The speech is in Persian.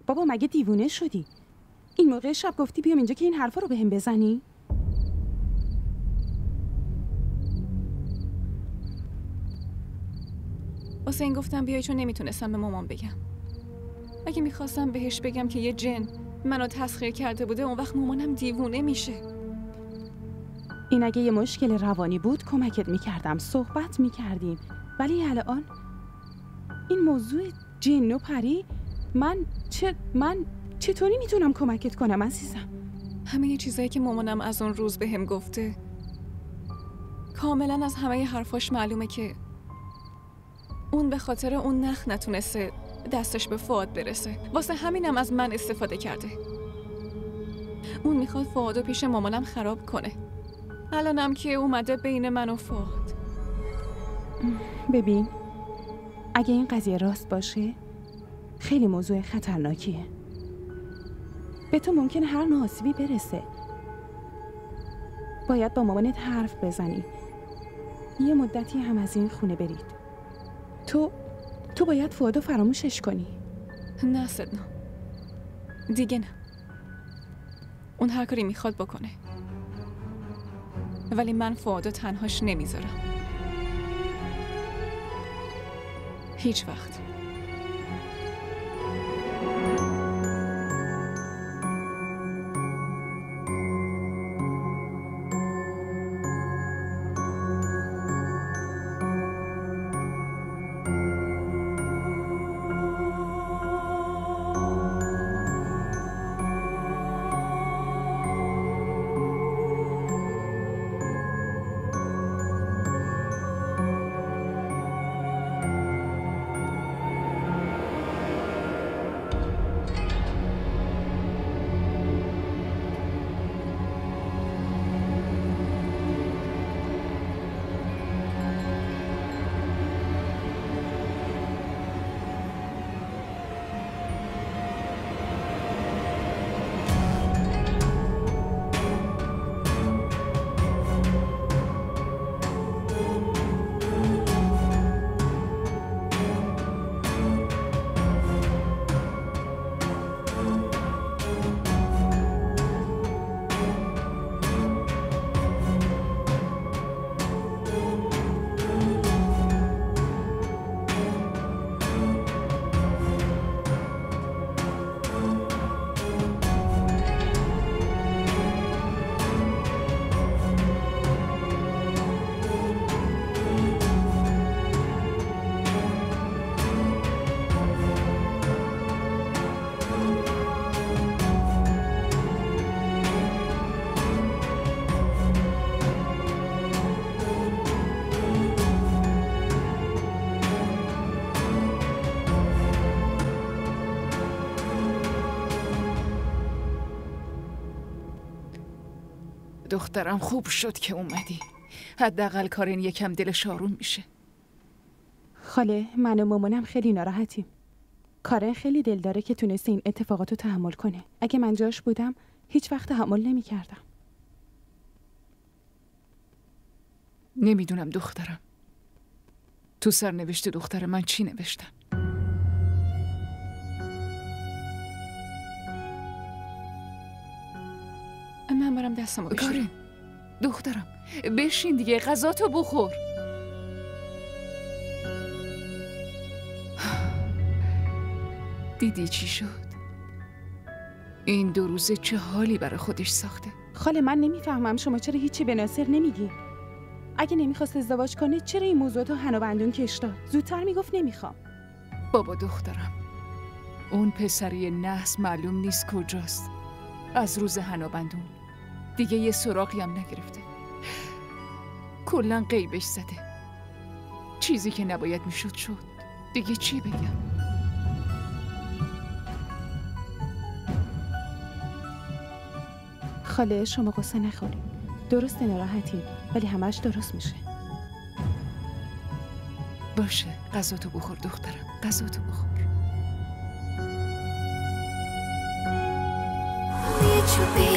بابا مگه دیوونه شدی؟ این موقع شب گفتی بیام اینجا که این حرفا رو بهم بزنی؟ واسه این گفتم بیای چون نمیتونستم به مامان بگم. اگه میخواستم بهش بگم که یه جن منو تسخیر کرده بوده اون وقت مامانم دیوونه میشه. این اگه یه مشکل روانی بود کمکت میکردم، صحبت میکردیم، ولی الان این موضوع جن و پری من چطوری میتونم کمکت کنم عزیزم؟ همه یه چیزایی که مامانم از اون روز بهم گفته کاملا از همه ی حرفاش معلومه که اون به خاطر اون نخ نتونسته دستش به فؤاد برسه. واسه همینم از من استفاده کرده. اون میخواد فؤادو پیش مامانم خراب کنه. الانم که اومده بین من و فؤاد. ببین اگه این قضیه راست باشه خیلی موضوع خطرناکیه. به تو ممکنه هر نوع آسیبی برسه. باید با مامانت حرف بزنی، یه مدتی هم از این خونه برید. تو باید فؤادو فراموشش کنی. نه سدنا، دیگه نه. اون هر کاری میخواد بکنه، ولی من فؤادو تنهاش نمیذارم هیچ وقت. دخترم خوب شد که اومدی. حداقل کارین یکم دلش آروم میشه. خاله من و مامانم خیلی ناراحتیم. کارن خیلی دل داره که تونسته این اتفاقات رو تحمل کنه. اگه من جاش بودم هیچ وقت تحمل نمی‌کردم. نمیدونم دخترم. تو سرنوشت دختر من چی نوشتن؟ من برم دستمو بشورم. کارین دخترم بشین دیگه، غذاتو بخور. دیدی چی شد؟ این 2 روزه چه حالی برای خودش ساخته. خاله من نمیفهمم شما چرا هیچی به ناصر نمیگی؟ اگه نمیخواست ازدواج کنه چرا این موضوعات رو هنو بندون کش داد؟ زودتر میگفت نمیخوام. بابا دخترم اون پسری نحس معلوم نیست کجاست. از روز هنو بندون دیگه یه سراغی هم نگرفته. کلن غیبش زده. چیزی که نباید میشد شد. دیگه چی بگم؟ خاله شما قصه نخورید. درسته ناراحتین ولی همش درست میشه. باشه غذاتو بخور دخترم، غذاتو بخور. To be